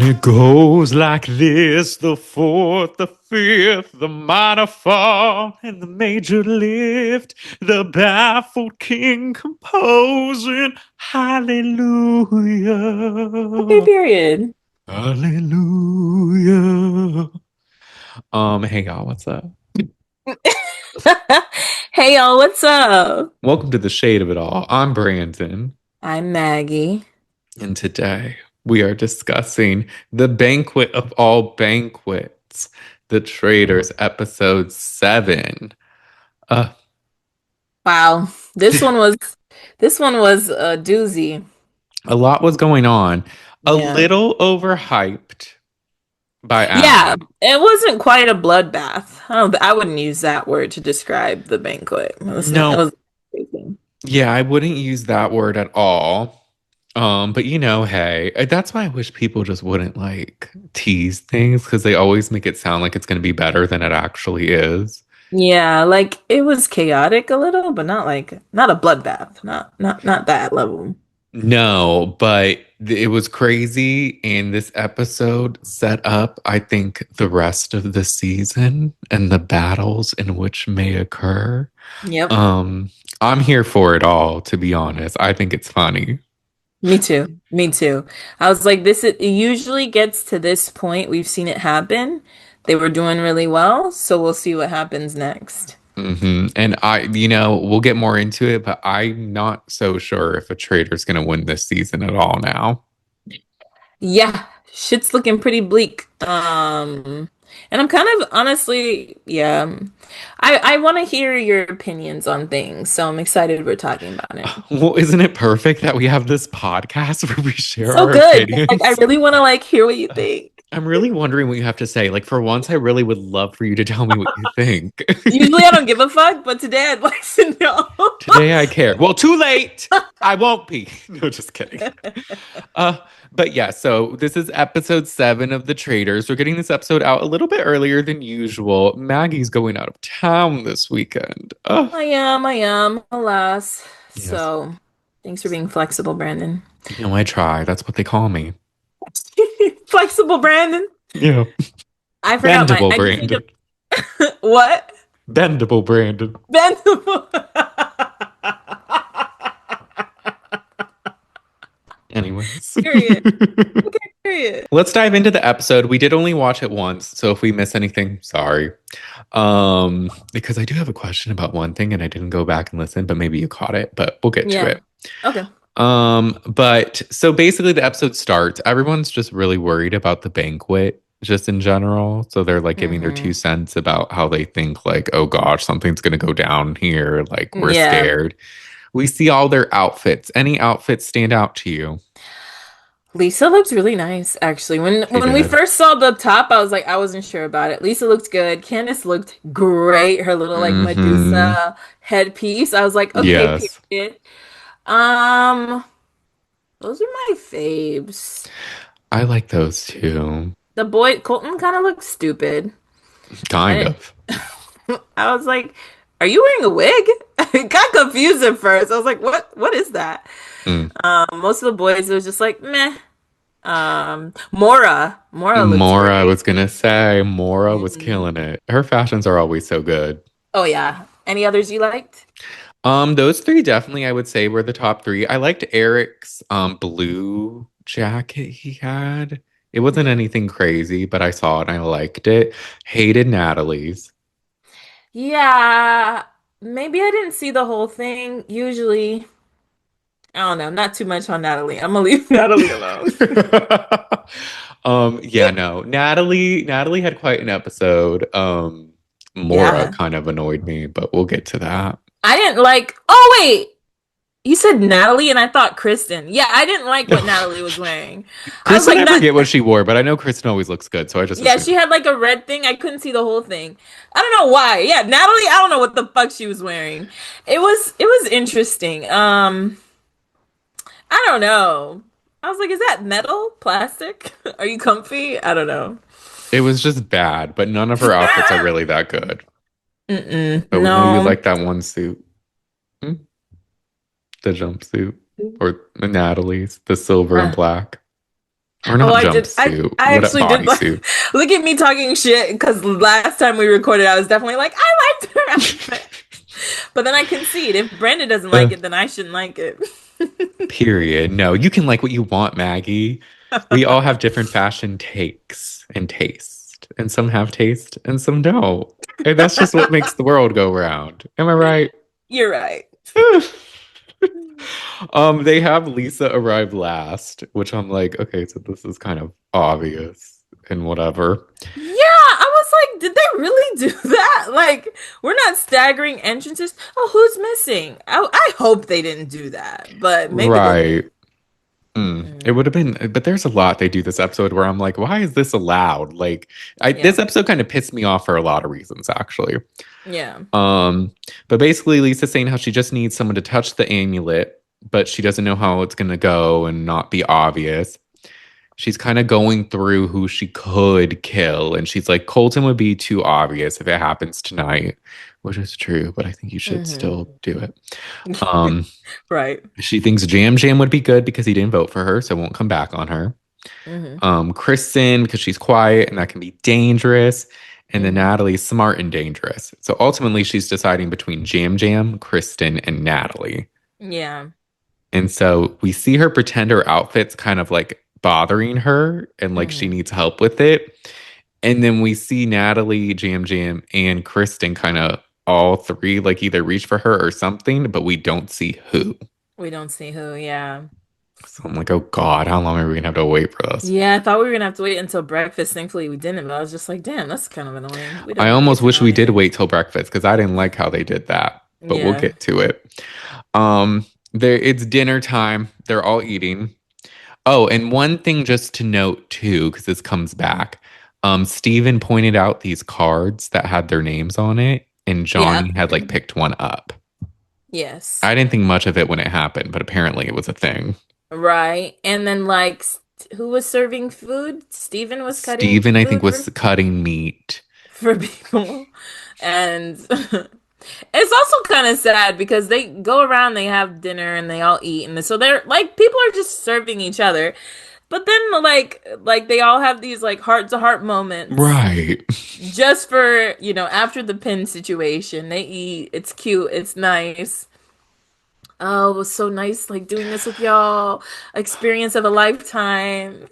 It goes like this: the fourth, the fifth, the minor fall, and the major lift. The baffled king composing Okay, hallelujah. period. Hallelujah. Hey y'all, what's up? Hey y'all, what's up? Welcome to the shade of it all. I'm Brandon, I'm Maggie. and today we are discussing the banquet of all banquets, the Traitors episode 7. Uh, Wow, this one was a doozy. a lot was going on. A Yeah. little overhyped by Yeah, Abby. it wasn't quite a bloodbath. I wouldn't use that word to describe the banquet. It No, was crazy. yeah, I wouldn't use that word at all. But hey, that's why I wish people just wouldn't like tease things because they always make it sound like it's going to be better than it actually is. Yeah, like it was chaotic a little, but not a bloodbath. Not that level. No, but it was crazy. And this episode set up, I think, the rest of the season and the battles in which may occur. Yep. Um, I'm here for it all, to be honest. I think it's funny. Me too. Me too. I was like, it usually gets to this point. We've seen it happen. They were doing really well, so we'll see what happens next. And we'll get more into it, but I'm not so sure if a trader's going to win this season at all now. Yeah, shit's looking pretty bleak. And I'm kind of honestly, yeah. I want to hear your opinions on things, so I'm excited we're talking about it. Well, isn't it perfect that we have this podcast where we share So our good. Like I opinions? really want to like hear what you think. I'm really wondering what you have to say. Like, for once, I really would love for you to tell me what you think. Usually I don't give a fuck, but today I'd like to know. Today I care. Well, too late. I won't be. No, just kidding. Uh, but yeah, so this is episode 7 of The Traders. We're getting this episode out a little bit earlier than usual. Maggie's going out of town this weekend. Alas. Yes. So, thanks for being flexible, Brandon. I try. That's what they call me. Flexible, Brandon. Yeah. I forgot Bendable I just need Brandon. to what? Bendable Brandon. Bendable. Anyways. Period. Okay, period. Let's dive into the episode. We did only watch it once, so if we miss anything, sorry. Because I do have a question about one thing and I didn't go back and listen, but maybe you caught it, but we'll get to Yeah. it. Okay. But so basically the episode starts. Everyone's just really worried about the banquet just in general. So they're like giving their Hmm. 2 cents about how they think like, oh gosh, something's gonna go down here. Like we're Yeah. scared. We see all their outfits. Any outfits stand out to you? Lisa looks really nice, actually. When She we did. first saw the top, I was like, I wasn't sure about it. Lisa looked good. Candace looked great. Her little like Mm-hmm. Medusa headpiece. I was like, okay, Yes. period. Um, those are my faves. I like those too. The boy Colton kind of looked stupid. I Kind didn't. of. I was like, "Are you wearing a wig?" I got confused at first. I was like, "What? What is that?" Mm. Most of the boys it was just like, "Meh." Mora looked Mora, I great. was gonna say, Mora was Mhm. killing it. Her fashions are always so good. Oh yeah. Any others you liked? Those three definitely I would say were the top three. I liked Eric's blue jacket he had. It wasn't Hmm. anything crazy, but I saw it and I liked it. Hated Natalie's. Yeah, maybe I didn't see the whole thing. Usually, I don't know, not too much on Natalie. I'm gonna leave Natalie alone. Yeah, no. Natalie had quite an episode. Mora Yeah. kind of annoyed me, but we'll get to that. I didn't like, oh wait, you said Natalie and I thought Kristen. Yeah, I didn't like what Natalie was wearing. I was Kristen, like, I not, forget what she wore, but I know Kristen always looks good, so I just yeah, assumed. she had like a red thing. I couldn't see the whole thing. I don't know why. Yeah, Natalie, I don't know what the fuck she was wearing. It was interesting. I don't know. I was like, is that metal? Plastic? Are you comfy? I don't know. It was just bad, but none of her outfits are really that good. Mm-mm, But we know you no. like that one suit, Hmm? The jumpsuit, or Natalie's, the silver and black. Or Oh, not I did. jumpsuit. I What a actually did like bodysuit. look at me talking shit because last time we recorded, I was definitely like, I liked her outfit. But then I concede. If Brandon doesn't Uh, like it, then I shouldn't like it. period. No, you can like what you want, Maggie. We all have different fashion takes and taste. And some have taste and some don't. And that's just what makes the world go round. Am I right? You're right. They have Lisa arrive last, which I'm like, okay, so this is kind of obvious and whatever. Yeah, I was like, did they really do that? Like, we're not staggering entrances. Oh, who's missing? I hope they didn't do that, but maybe they did. Right. It Mm, would have been, but there's a lot they do this episode where I'm like, why is this allowed? Like, yeah, this episode kind of pissed me off for a lot of reasons, actually. yeah. Um, but basically, Lisa's saying how she just needs someone to touch the amulet, but she doesn't know how it's gonna go and not be obvious. She's kind of going through who she could kill, and she's like, Colton would be too obvious if it happens tonight, which is true, but I think you should still Hmm. do it. Um, Right. she thinks Jam Jam would be good because he didn't vote for her, so it won't come back on her. Hmm. Kristen, because she's quiet and that can be dangerous. And then Hmm. Natalie's smart and dangerous. So ultimately, she's deciding between Jam Jam, Kristen, and Natalie. Yeah. And so we see her pretend her outfit's kind of like bothering her and like she Hmm. needs help with it. And then we see Natalie, Jam Jam, and Kristen kind of all three like either reach for her or something, but we don't see who. We don't see who. Yeah. So I'm like, oh God, how long are we gonna have to wait for this? Yeah, I thought we were gonna have to wait until breakfast. Thankfully, we didn't, but I was just like, damn, that's kind of annoying. We I don't, almost it's wish we did annoying. wait till breakfast because I didn't like how they did that, but we'll Yeah. get to it. There it's dinner time. They're all eating. Oh, and one thing just to note too, because this comes back. Steven pointed out these cards that had their names on it, and Yeah. Johnny had like picked one up. Yes. I didn't think much of it when it happened, but apparently it was a thing. Right. And then like who was serving food? Steven was cutting Steven, I think, food was cutting meat. for people. And it's also kind of sad because they go around, they have dinner and they all eat and so they're like people are just serving each other. But then like they all have these like heart to heart moments Right. just for, after the pin situation. They eat, it's cute, it's nice. Oh, it was so nice like doing this with y'all. Experience of a lifetime.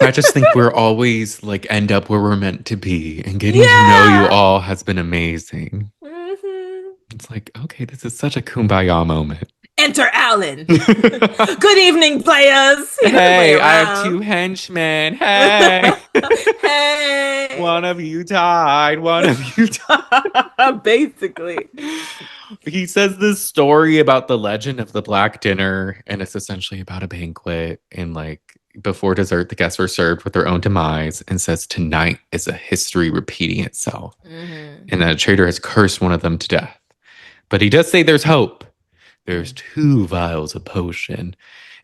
I just think we're always like end up where we're meant to be, and getting to know you Yeah. all has been amazing. Hmm. It's like, okay, this is such a kumbaya moment. Enter Alan. Good evening, players. He doesn't play Hey, I have around. two henchmen. Hey, Hey. one of you died. One of you Basically. he says this story about the legend of the Black Dinner, and it's essentially about a banquet. And like before dessert, the guests were served with their own demise, and says tonight is a history repeating itself, Hmm. and that a traitor has cursed one of them to death. But he does say there's hope. There's two vials of potion.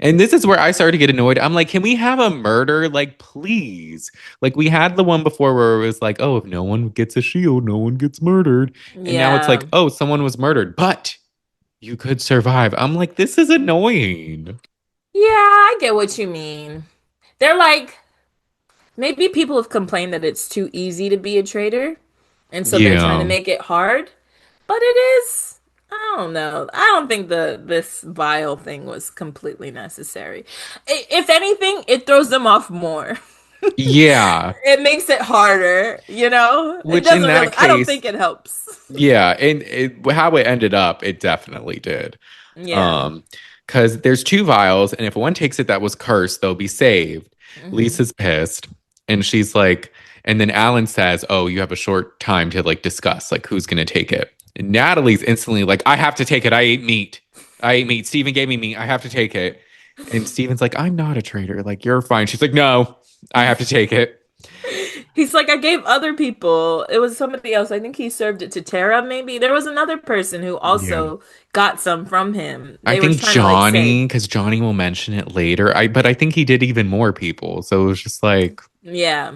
And this is where I started to get annoyed. I'm like, can we have a murder? Like, please. Like, we had the one before where it was like, oh, if no one gets a shield, no one gets murdered. And now it's Yeah. like, oh, someone was murdered, but you could survive. I'm like, this is annoying. Yeah, I get what you mean. They're like, maybe people have complained that it's too easy to be a traitor, and so they're trying to Yeah. make it hard. But it is, I don't know. I don't think this vial thing was completely necessary. If anything, it throws them off more. Yeah. It makes it harder, you know? It Which in doesn't really, that I don't case, think it helps. yeah, and how it ended up, it definitely did. Yeah. Um, because there's two vials, and if one takes it that was cursed, they'll be saved. Hmm. Lisa's pissed, and she's like, and then Alan says, "Oh, you have a short time to like discuss like who's gonna take it." And Natalie's instantly like, "I have to take it. I ate meat. I ate meat. Steven gave me meat. I have to take it." And Steven's like, "I'm not a traitor. Like you're fine." She's like, "No, I have to take it." He's like, I gave other people, it was somebody else. I think he served it to Tara, maybe. There was another person who Yeah. also got some from him. I They were think trying to like say, Johnny, because Johnny will mention it later. But I think he did even more people. So it was just like, yeah,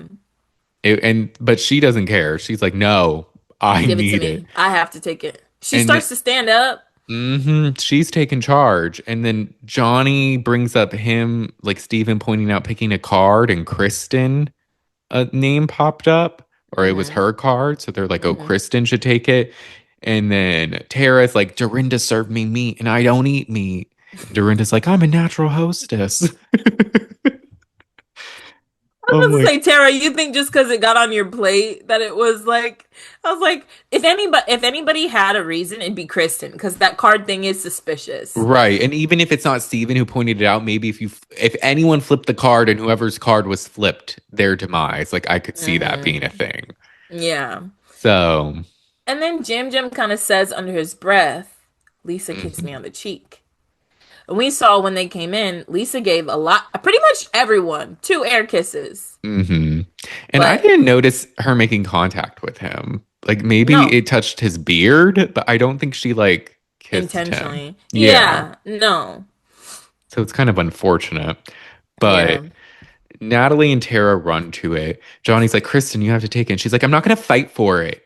but she doesn't care. She's like, no, I give it to need it. me. I have to take it. She And starts to stand up. She's taking charge. And then Johnny brings up him, like Steven pointing out picking a card, and Kristen, a name popped up, or it was Mm-hmm. her card. So they're like, oh, Mm-hmm. Kristen should take it. And then Tara's like, Dorinda served me meat and I don't eat meat. Dorinda's like, I'm a natural hostess. I I'm was about to like, say, Tara, you think just because it got on your plate that it was like, I was like, if anybody had a reason, it'd be Kristen because that card thing is suspicious. right. And even if it's not Steven who pointed it out, maybe if anyone flipped the card and whoever's card was flipped, their demise, like I could see that being a Mm-hmm. thing. Yeah. So, And then Jim Jim kind of says under his breath, Lisa kissed me mhm, on the cheek. And we saw when they came in, Lisa gave a lot, pretty much everyone, two air kisses. mhm. And I But didn't notice her making contact with him. Like maybe no, it touched his beard, but I don't think she like kissed him. intentionally. Yeah. Yeah, no. So it's kind of unfortunate. But Yeah. Natalie and Tara run to it. Johnny's like, Kristen, you have to take it. And she's like, I'm not gonna fight for it.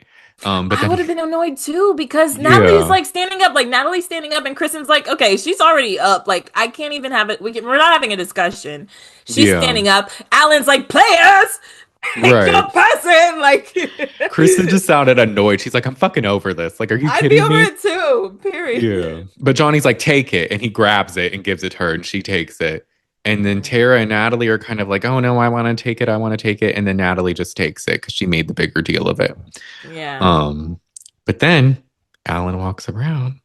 But I then would have been annoyed too because Natalie's yeah. like standing up, like Natalie's standing up, and Kristen's like, okay, she's already up. Like, I can't even have it. We're not having a discussion. She's Yeah. standing up. Alan's like, players, pick your Right. person. Like, Kristen just sounded annoyed. She's like, I'm fucking over this. Like, are you I'd be kidding over me? it too, Yeah. period. But Johnny's like, take it. And he grabs it and gives it to her and she takes it. And then Mhm. Tara and Natalie are kind of like, oh no, I want to take it. I want to take it. And then Natalie just takes it because she made the bigger deal of it. Yeah. Um, but then Alan walks around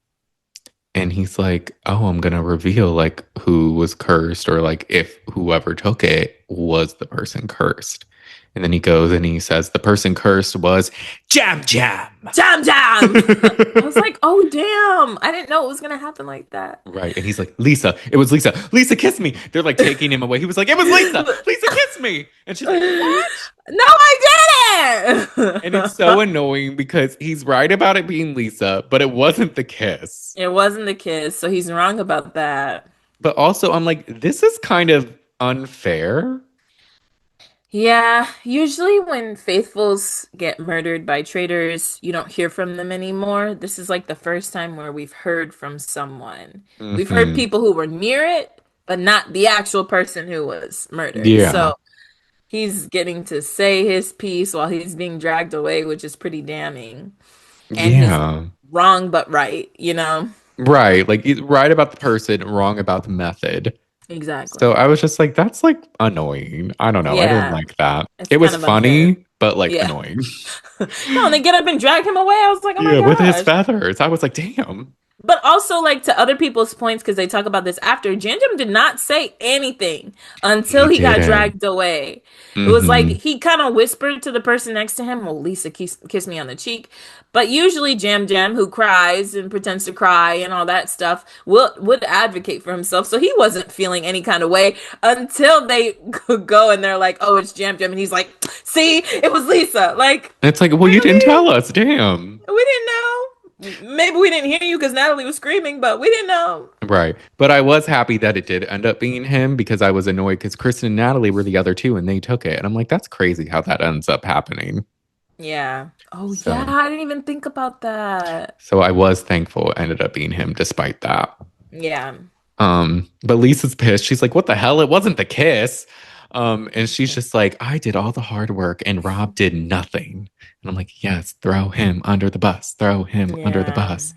and he's like, oh, I'm gonna reveal like who was cursed, or like if whoever took it was the person cursed. And then he goes and he says the person cursed was Jam Jam. Jam jam. I was like, oh damn. I didn't know it was gonna happen like that. Right. And he's like, Lisa, it was Lisa. Lisa, kiss me. They're like taking him away. He was like, it was Lisa. Lisa, kiss me. And she's like, what? No, I And it's didn't. so annoying because he's right about it being Lisa, but it wasn't the kiss. It wasn't the kiss, so he's wrong about that. But also, I'm like, this is kind of unfair. Yeah, usually when faithfuls get murdered by traitors, you don't hear from them anymore. This is like the first time where we've heard from someone. We've heard Hmm. people who were near it, but not the actual person who was murdered. Yeah. So he's getting to say his piece while he's being dragged away, which is pretty damning. And he's Yeah. wrong but right, you know? Right. Like, he's right about the person, wrong about the method. So Exactly. I was just like, that's like annoying. I don't know. I didn't Yeah, like that. it's It was kind of unfair. funny, but like Yeah. annoying. No, and they get up and drag him away. I was like, oh my Yeah, with his gosh. feathers. I was like, damn. But also, like to other people's points, because they talk about this after, Jim Jim did not say anything until He he got didn't. dragged away. It was like Hmm. he kind of whispered to the person next to him, well, Lisa, kiss me on the cheek. But usually Jam Jam, who cries and pretends to cry and all that stuff, would advocate for himself. So he wasn't feeling any kind of way until they go and they're like, oh, it's Jam Jam. And he's like, see, it was Lisa. Like, It's like, well, you didn't really? tell us. Damn. We didn't know. Maybe we didn't hear you because Natalie was screaming, but we didn't know. Right. But I was happy that it did end up being him because I was annoyed because Kristen and Natalie were the other two and they took it. And I'm like, that's crazy how that ends up happening. Yeah. Oh, yeah. So, I didn't even think about that. so I was thankful it ended up being him despite that. Yeah. But Lisa's pissed. She's like, what the hell? It wasn't the kiss. And she's just like, I did all the hard work and Rob did nothing. And I'm like, yes, throw him under the bus. Throw him under the Yeah. bus.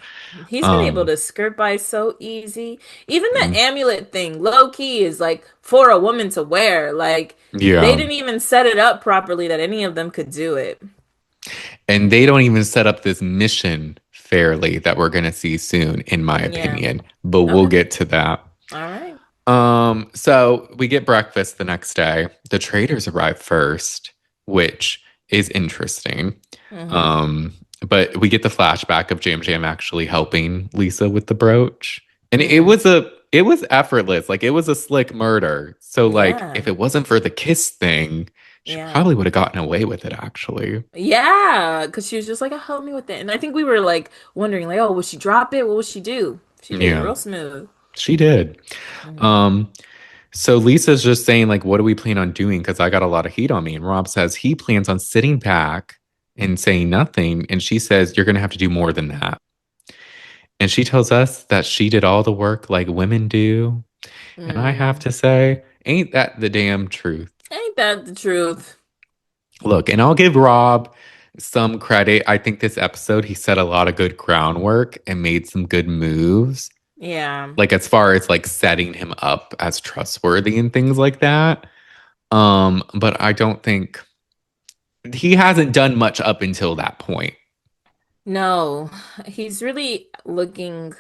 He's been able Um, to skirt by so easy. Even the mm, amulet thing, low key, is like for a woman to wear. Like, they yeah. didn't even set it up properly that any of them could do it. And they don't even set up this mission fairly that we're gonna see soon, in my Yeah. opinion. But we'll Okay. get to that. All right. So we get breakfast the next day. The traders arrive first, which is interesting. Mm-hmm. Um, but we get the flashback of Jam Jam actually helping Lisa with the brooch. And Mm-hmm. it was effortless. Like it was a slick murder. So like Yeah. if it wasn't for the kiss thing, she Yeah. probably would have gotten away with it actually. Yeah, because she was just like, oh, help me with it. And I think we were like wondering, like, oh, would she drop it? What would she do? She did it Yeah, real smooth. she did. Mhm. Um, so Lisa's just saying, like, what do we plan on doing? Because I got a lot of heat on me. And Rob says he plans on sitting back and saying nothing. And she says, you're gonna have to do more than that. And she tells us that she did all the work like women do. And I have Mm. to say, ain't that the damn truth? Ain't that the truth? Look, and I'll give Rob some credit. I think this episode, he set a lot of good groundwork and made some good moves. Yeah. Like as far as like setting him up as trustworthy and things like that. But I don't think he hasn't done much up until that point. No, he's really looking.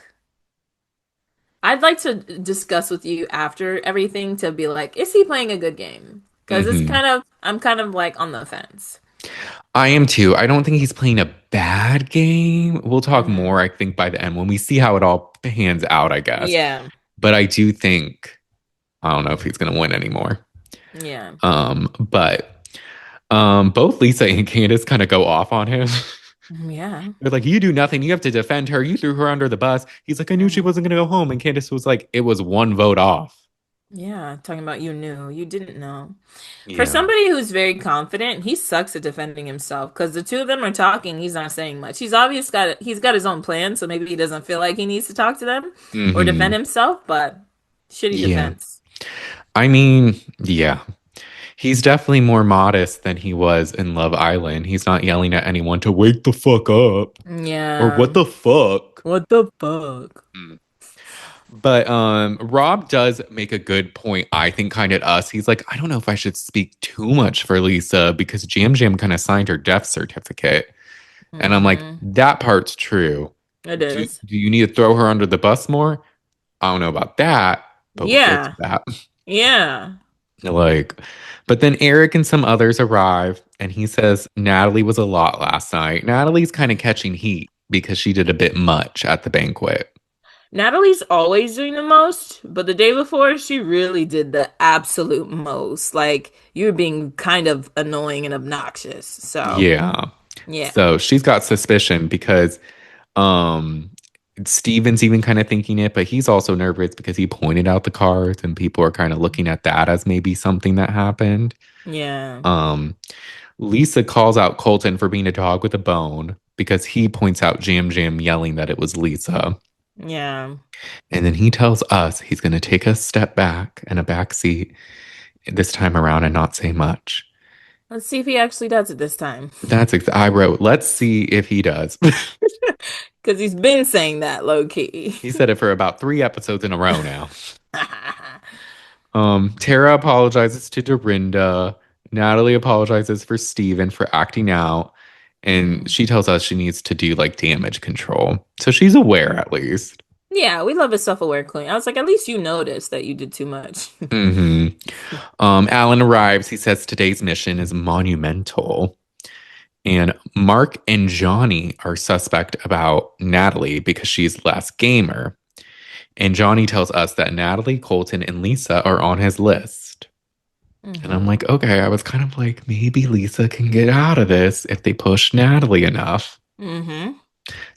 I'd like to discuss with you after everything to be like, is he playing a good game? Because Hmm. I'm kind of like on the fence. I am too. I don't think he's playing a bad game. We'll talk Hmm. more, I think, by the end when we see how it all pans out, I guess. Yeah. But I do think I don't know if he's gonna win anymore. Yeah. But both Lisa and Candace kind of go off on him. Yeah. They're like, "You do nothing. You have to defend her. You threw her under the bus." He's like, "I knew she Hmm. wasn't gonna go home." And Candace was like, "It was one vote off." Yeah. Talking about you knew, you didn't know. For Yeah. somebody who's very confident, he sucks at defending himself because the two of them are talking. He's not saying much. He's got his own plan, so maybe he doesn't feel like he needs to talk to them or defend Hmm. himself. But shitty Yeah. defense. I mean, yeah. He's definitely more modest than he was in Love Island. He's not yelling at anyone to wake the fuck up or what Yeah. the fuck. What the fuck? Mm. But Rob does make a good point, I think, kind of us. He's like, I don't know if I should speak too much for Lisa because Jam Jam kind of signed her death certificate. And I'm like, Hmm. that part's true. It is. Do you need to throw her under the bus more? I don't know about that, but we'll get to Yeah. that. Yeah. Like, but then Eric and some others arrive, and he says Natalie was a lot last night. Natalie's kind of catching heat because she did a bit much at the banquet. Natalie's always doing the most, but the day before, she really did the absolute most. Like, you were being kind of annoying and obnoxious. So, Yeah. yeah. So she's got suspicion because um Steven's even kind of thinking it, but he's also nervous because he pointed out the cards and people are kind of looking at that as maybe something that happened. Yeah. Um Lisa calls out Colton for being a dog with a bone because he points out Jam Jam yelling that it was Lisa. Yeah. And then he tells us he's going to take a step back and a back seat this time around and not say much. Let's see if he actually does it this time. I wrote, let's see if he does. Because he's been saying that low key. He said it for about 3 episodes in a row now. Tara apologizes to Dorinda. Natalie apologizes for Steven for acting out. And Mhm. she tells us she needs to do like damage control. So she's aware at least. Yeah, we love a self-aware queen. I was like, at least you noticed that you did too much. Hmm. Alan arrives. He says today's mission is monumental. And Mark and Johnny are suspect about Natalie because she's less gamer. And Johnny tells us that Natalie, Colton, and Lisa are on his list. And I'm Hmm. like, okay, I was kind of like, maybe Lisa can get out of this if they push Natalie enough. Hmm.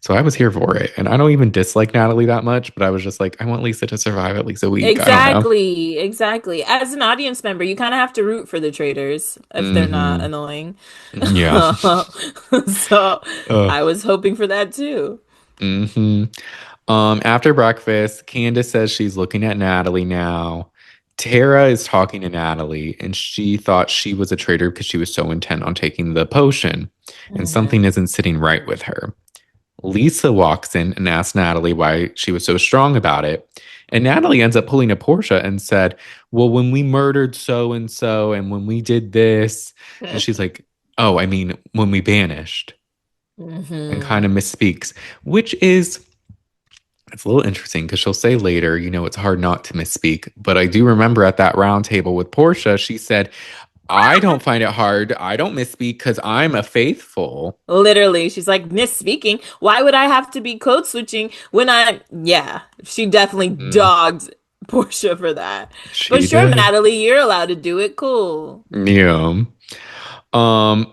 So I was here for it. And I don't even dislike Natalie that much, but I was just like, I want Lisa to survive at least a week. I don't know. Exactly, exactly. As an audience member, you kind of have to root for the traitors if they're not Hmm. annoying. Yeah. So Uh, I was hoping for that too. hmm. After breakfast, Candace says she's looking at Natalie now. Tara is talking to Natalie, and she thought she was a traitor because she was so intent on taking the potion, and something Hmm. isn't sitting right with her. Lisa walks in and asks Natalie why she was so strong about it. And Natalie ends up pulling a Portia and said, well, when we murdered so and so, and when we did this, and she's like, oh, I mean, when we banished, and kind Hmm. of misspeaks, which is it's a little interesting because she'll say later, it's hard not to misspeak. But I do remember at that round table with Portia, she said, I don't find it hard. I don't misspeak because I'm a faithful. Literally, she's like, misspeaking. Why would I have to be code switching when yeah, she definitely Mm, dogged Portia for that. But she sure, did. Natalie, you're allowed to do it. Cool. Yeah.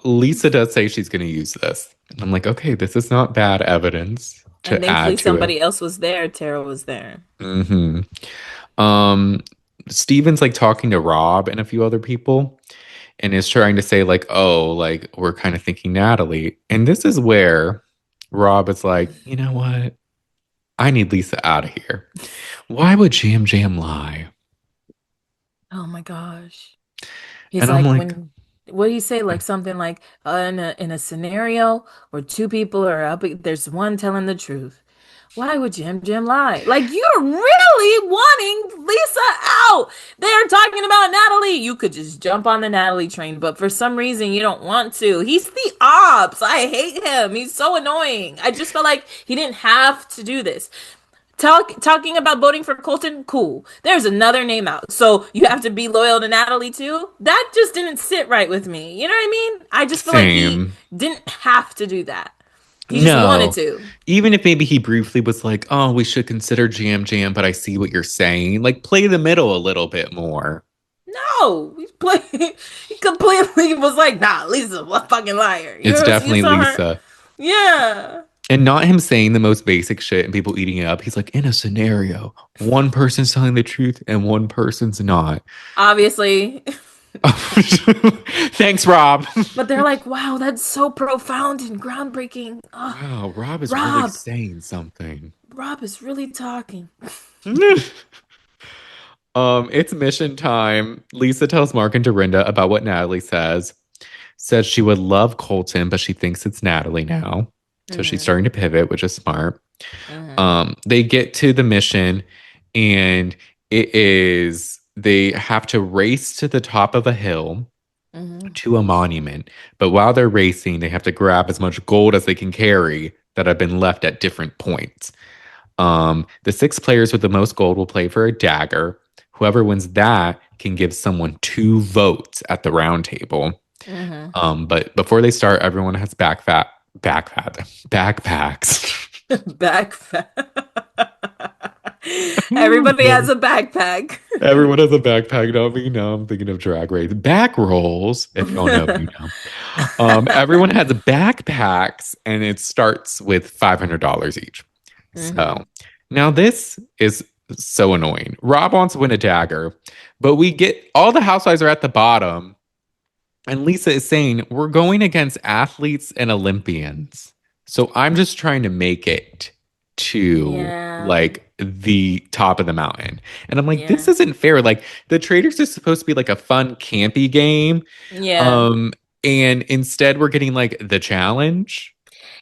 Lisa does say she's going to use this. And I'm like, okay, this is not bad evidence And to thankfully, add to it. somebody else was there. Tara was there. Hmm. Um, Steven's like talking to Rob and a few other people and is trying to say, like, oh, like, we're kind of thinking Natalie. And this is where Rob is like, you know what? I need Lisa out of here. Why would Jam Jam lie? Oh my gosh. He's And I'm like, like, when, what do you say? Like something like, in a scenario where two people are up, there's one telling the truth. Why would Jim lie? Like, you're really wanting Lisa out. They're talking about Natalie. You could just jump on the Natalie train, but for some reason you don't want to. He's the ops. I hate him. He's so annoying. I just felt like he didn't have to do this. Talking about voting for Colton, cool. There's another name out. So you have to be loyal to Natalie too? That just didn't sit right with me. You know what I mean? I just feel like he same. didn't have to do that. He just wanted No. to. Even if maybe he briefly was like, oh, we should consider Jam Jam, but I see what you're saying. Like, play the middle a little bit more. No, he completely was like, nah, Lisa's a fucking liar. It's You definitely saw her? Lisa. Yeah. And not him saying the most basic shit and people eating it up. He's like, in a scenario, one person's telling the truth and one person's not. Obviously. Thanks, Rob. But they're like, wow, that's so profound and groundbreaking. Oh, Wow, Rob is really Rob. saying something. Rob is really talking. It's mission time. Lisa tells Mark and Dorinda about what Natalie says. Says she would love Colton, but she thinks it's Natalie now. So she's Mm-hmm. starting to pivot, which is smart. Mm-hmm. They get to the mission, and they have to race to the top of a hill Mm-hmm. to a monument. But while they're racing, they have to grab as much gold as they can carry that have been left at different points. The six players with the most gold will play for a dagger. Whoever wins that can give someone 2 votes at the round table. Mm-hmm. But before they start, everyone has backpacks. Backpack. Everybody has a backpack. Everyone has a backpack. Not me. No, I'm thinking of drag race. Back rolls. If you don't know, you know. Everyone has backpacks, and it starts with $500 each. Mm-hmm. So now this is so annoying. Rob wants to win a dagger, but we get all the housewives are at the bottom, and Lisa is saying we're going against athletes and Olympians. So I'm just trying to make it to Yeah. like the top of the mountain. And I'm like, this Yeah. isn't fair. Like the Traitors is supposed to be like a fun, campy game. Yeah. Um, and instead we're getting like the challenge.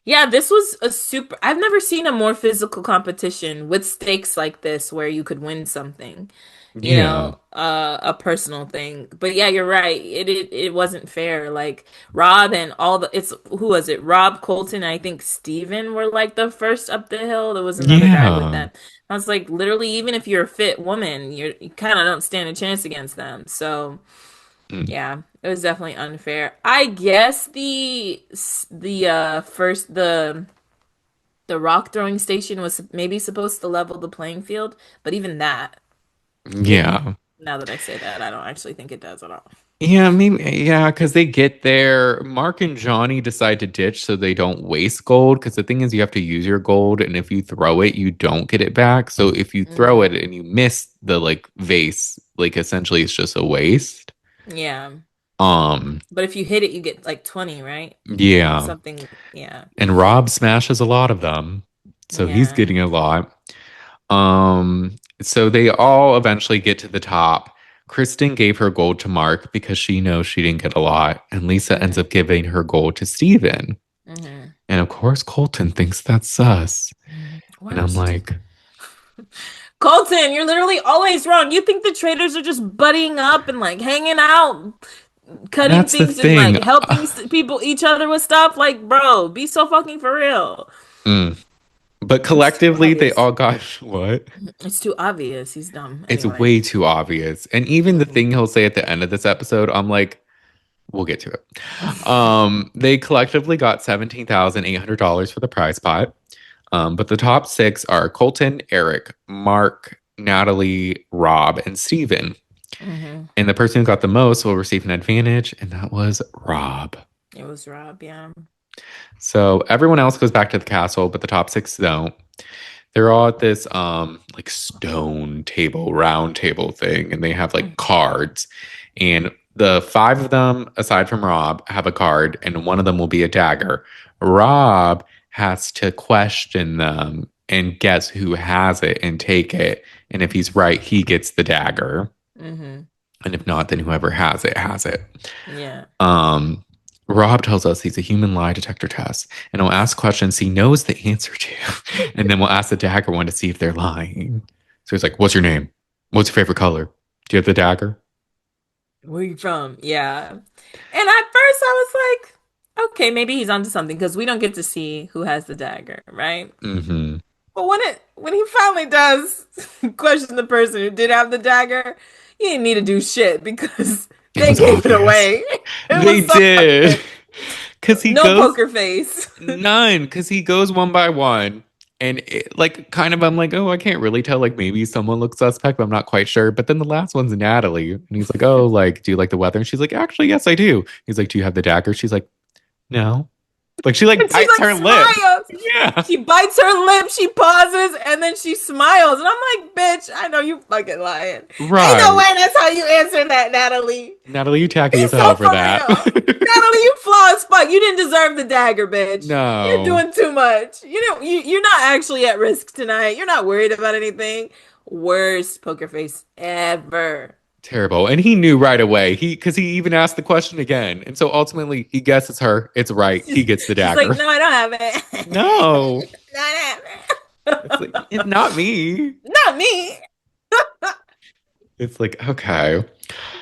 Yeah, this was a super. I've never seen a more physical competition with stakes like this where you could win something, Yeah. a personal thing. But yeah, you're right. It wasn't fair. Like Rob and all the it's who was it? Rob, Colton, and I think Steven were like the first up the hill. There was another guy with Yeah. them. I was like, literally, even if you're a fit woman, you kind of don't stand a chance against them. So. Mm. Yeah, it was definitely unfair. I guess the first the rock throwing station was maybe supposed to level the playing field, but even that didn't. Yeah. Now that I say that, I don't actually think it does at all. Yeah, maybe yeah, because they get there. Mark and Johnny decide to ditch so they don't waste gold. Because the thing is, you have to use your gold, and if you throw it, you don't get it back. So if you throw Hmm. it and you miss the like vase, like essentially it's just a waste. Yeah, Um, but if you hit it, you get like 20, right? yeah. Something. Yeah, And Rob smashes a lot of them. So he's yeah. getting a lot. So they all eventually get to the top. Kristen gave her gold to Mark because she knows she didn't get a lot. And Lisa ends Hmm. up giving her gold to Steven. Hmm. And of course, Colton thinks that's sus. Why And would I'm she do? like, Colton, you're literally always wrong. You think the traders are just buddying up and like hanging out, cutting that's the things and thing. like helping people each other with stuff. Like, bro, be so fucking for real. Mm. But It's too collectively, they obvious. all got what? It's too obvious. He's dumb. It's Anyway. way too obvious. And even the Mhm. thing he'll say at the end of this episode, I'm like, we'll get to it. They collectively got $17,800 for the prize pot. But the top six are Colton, Eric, Mark, Natalie, Rob, and Steven. Hmm. And the person who got the most will receive an advantage, and that was Rob. It was Rob, yeah. So everyone else goes back to the castle, but the top six don't. They're all at this like stone table, round table thing, and they have like cards. And the 5 of them, aside from Rob, have a card, and one of them will be a dagger. Rob has to question them and guess who has it and take it. And if he's right, he gets the dagger. Mm-hmm. And if not, then whoever has it has it. Yeah. Um, Rob tells us he's a human lie detector test, and he'll ask questions he knows the answer to, and then we'll ask the dagger one to see if they're lying. So he's like, "What's your name? What's your favorite color? Do you have the dagger?" Where you from? Yeah. And at first I was like, okay, maybe he's onto something because we don't get to see who has the dagger, right? Mm-hmm. But when he finally does question the person who did have the dagger, he didn't need to do shit because It they was gave it obvious. away. It They was so did. obvious. Because he No goes poker face. none. Because he goes one by one. And like, kind of, I'm like, oh, I can't really tell. Like, maybe someone looks suspect, but I'm not quite sure. But then the last one's Natalie. And he's like, oh, like, do you like the weather? And she's like, actually, yes, I do. He's like, do you have the dagger? She's like, no. Like, she like And she bites like her lip. smiles. Yeah. She bites her lip, she pauses, and then she smiles. And I'm like, bitch, I know you fucking lying. Ain't no Right. way that's how you answer that, Natalie. Natalie, you tacky Be as hell so for for that. real. Natalie, you flaw as fuck. You didn't deserve the dagger, bitch. You're No. doing too much. You're not actually at risk tonight. You're not worried about anything. Worst poker face ever. Terrible. And he knew right away. Because he even asked the question again. And so ultimately he guesses her. It's right. He gets the She's like, dagger. no, I don't have it. No. Not have It's like, it. it's not me. Not me. It's like, okay.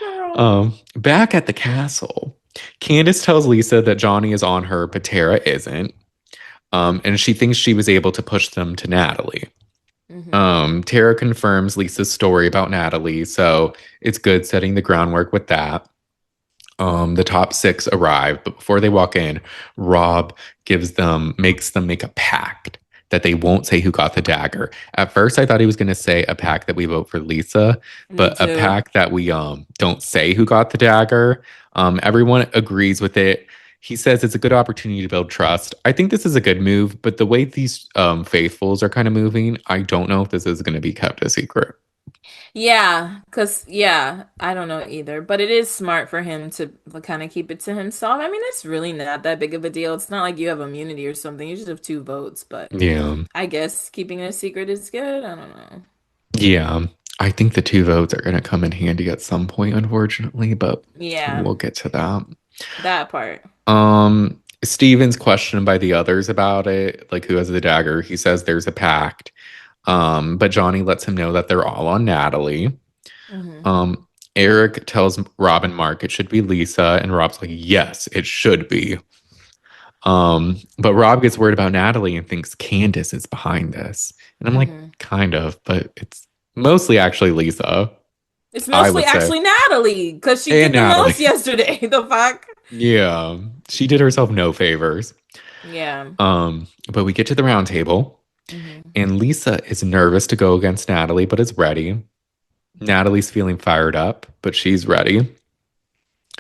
Girl. Back at the castle, Candace tells Lisa that Johnny is on her, but Tara isn't. And she thinks she was able to push them to Natalie. Mm-hmm. Tara confirms Lisa's story about Natalie, so it's good setting the groundwork with that. The top six arrive, but before they walk in, Rob makes them make a pact that they won't say who got the dagger. At first, I thought he was going to say a pact that we vote for Lisa, Me but a too. pact that we don't say who got the dagger. Everyone agrees with it. He says it's a good opportunity to build trust. I think this is a good move, but the way these faithfuls are kind of moving, I don't know if this is going to be kept a secret. Yeah, I don't know either, but it is smart for him to kind of keep it to himself. I mean, it's really not that big of a deal. It's not like you have immunity or something. You just have two votes, but Yeah. I guess keeping it a secret is good. I don't know. Yeah, I think the two votes are going to come in handy at some point, unfortunately, but Yeah, we'll get to that. that part. Steven's questioned by the others about it, like who has the dagger. He says there's a pact. But Johnny lets him know that they're all on Natalie. Hmm. Um, Eric tells Rob and Mark it should be Lisa, and Rob's like, yes, it should be. But Rob gets worried about Natalie and thinks Candace is behind this. And I'm like, Hmm. kind of, but it's mostly actually Lisa, It's I mostly would say. actually Natalie because she And did the Natalie. most yesterday. The fuck? Yeah. She did herself no favors. Yeah. But we get to the round table, Hmm. and Lisa is nervous to go against Natalie, but is ready. Natalie's feeling fired up, but she's ready.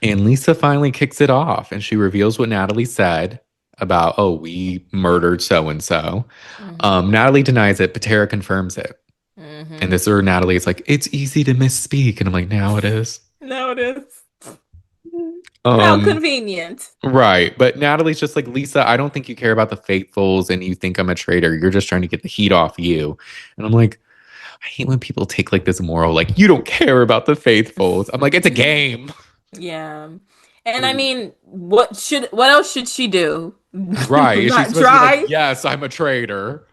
And Lisa finally kicks it off, and she reveals what Natalie said about, oh, we murdered so and so. Hmm. Natalie denies it, but Tara confirms it. And Hmm. this is where Natalie is like, it's easy to misspeak. And I'm like, now it is. Now it is. How Um, convenient. right. But Natalie's just like, Lisa, I don't think you care about the faithfuls and you think I'm a traitor. You're just trying to get the heat off you. And I'm like, I hate when people take like this moral, like, you don't care about the faithfuls. I'm like, it's a game. Yeah. And I Like, mean, what else should she do? right. She's Not supposed to be like, try? yes, I'm a traitor.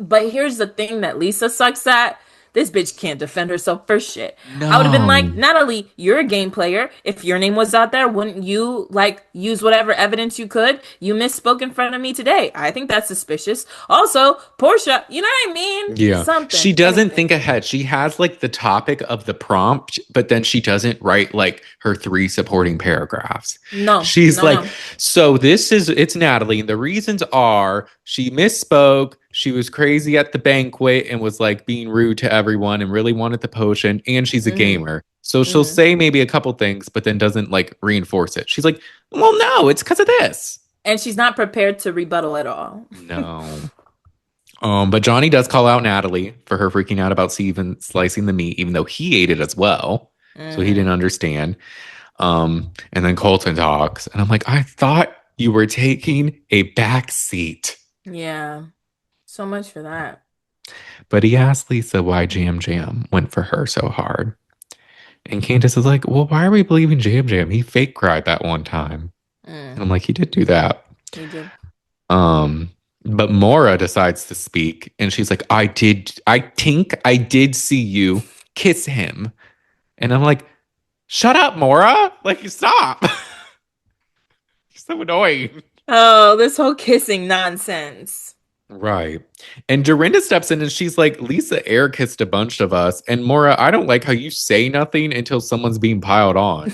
But here's the thing that Lisa sucks at. This bitch can't defend herself for shit. I would have been like, No. Natalie, you're a game player. If your name was out there, wouldn't you like use whatever evidence you could? You misspoke in front of me today. I think that's suspicious. Also, Portia, you know what I mean? Yeah. She Something, doesn't anything. think ahead. She has like the topic of the prompt, but then she doesn't write like her three supporting paragraphs. No, She's no, like, no. so it's Natalie. And the reasons are she misspoke. She was crazy at the banquet and was like being rude to everyone and really wanted the potion. And she's a Hmm. gamer. So she'll Hmm. say maybe a couple things, but then doesn't like reinforce it. She's like, well, no, it's because of this. And she's not prepared to rebuttal at all. No. But Johnny does call out Natalie for her freaking out about Steven slicing the meat, even though he ate it as well. So he didn't Hmm. understand. And then Colton talks, and I'm like, I thought you were taking a back seat. Yeah. So much for that. But he asked Lisa why Jam Jam went for her so hard. And Candace is like, well, why are we believing Jam Jam? He fake cried that one time. And Mm, I'm like, he did do that. he did. Um, but Mora decides to speak and she's like, I think I did see you kiss him. And I'm like, shut up, Mora. Like, stop. You're so annoying. Oh, this whole kissing nonsense. Right. And Dorinda steps in and she's like, Lisa air kissed a bunch of us. And Mora, I don't like how you say nothing until someone's being piled on.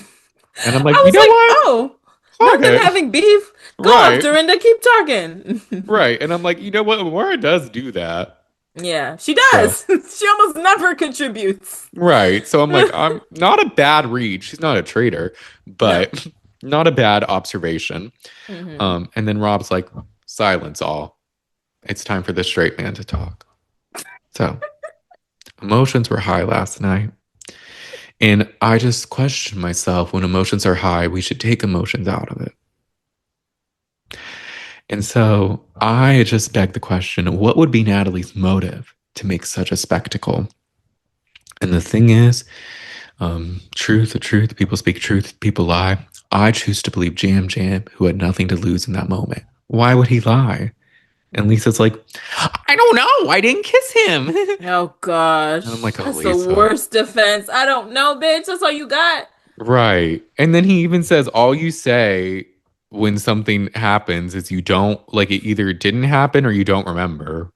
And I'm like, I you was know like, what? oh, not Fuck them it. having beef. Go off, Right. Dorinda. Keep talking. Right. And I'm like, you know what? Mora does do that. Yeah, she So, does. She almost never contributes. right. So I'm like, I'm not a bad read. She's not a traitor, No. but not a bad observation. Hmm. And then Rob's like, silence all. It's time for the straight man to talk. So emotions were high last night. And I just question myself when emotions are high, we should take emotions out of it. And so I just beg the question, what would be Natalie's motive to make such a spectacle? And the thing is, truth, the truth, people speak truth, people lie. I choose to believe Jam Jam, who had nothing to lose in that moment. Why would he lie? And Lisa's like, I don't know. I didn't kiss him. Oh And I'm gosh, like, oh, that's the Lisa. worst defense. I don't know, bitch. That's all you got. Right. And then he even says, all you say when something happens is you don't, like, it either didn't happen or you don't remember.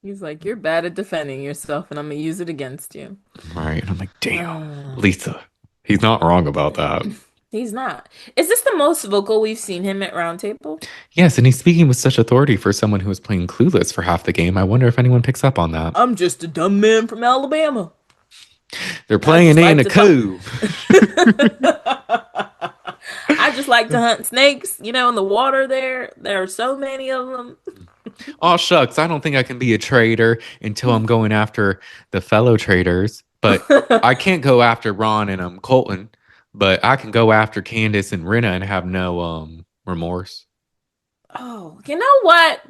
He's like, you're bad at defending yourself, and I'm gonna use it against you. Right. And I'm like, damn, Lisa. He's not wrong about that. He's not. Is this the most vocal we've seen him at Roundtable? Yes. And he's speaking with such authority for someone who was playing Clueless for half the game. I wonder if anyone picks up on that. I'm just a dumb man from Alabama. They're I playing just in like a to talk. coup. I just like to hunt snakes, in the water there. There are so many of them. Oh, shucks. I don't think I can be a traitor until I'm going after the fellow traitors. But I can't go after Ron and Colton. But I can go after Candace and Rinna and have no remorse. Oh, you know what?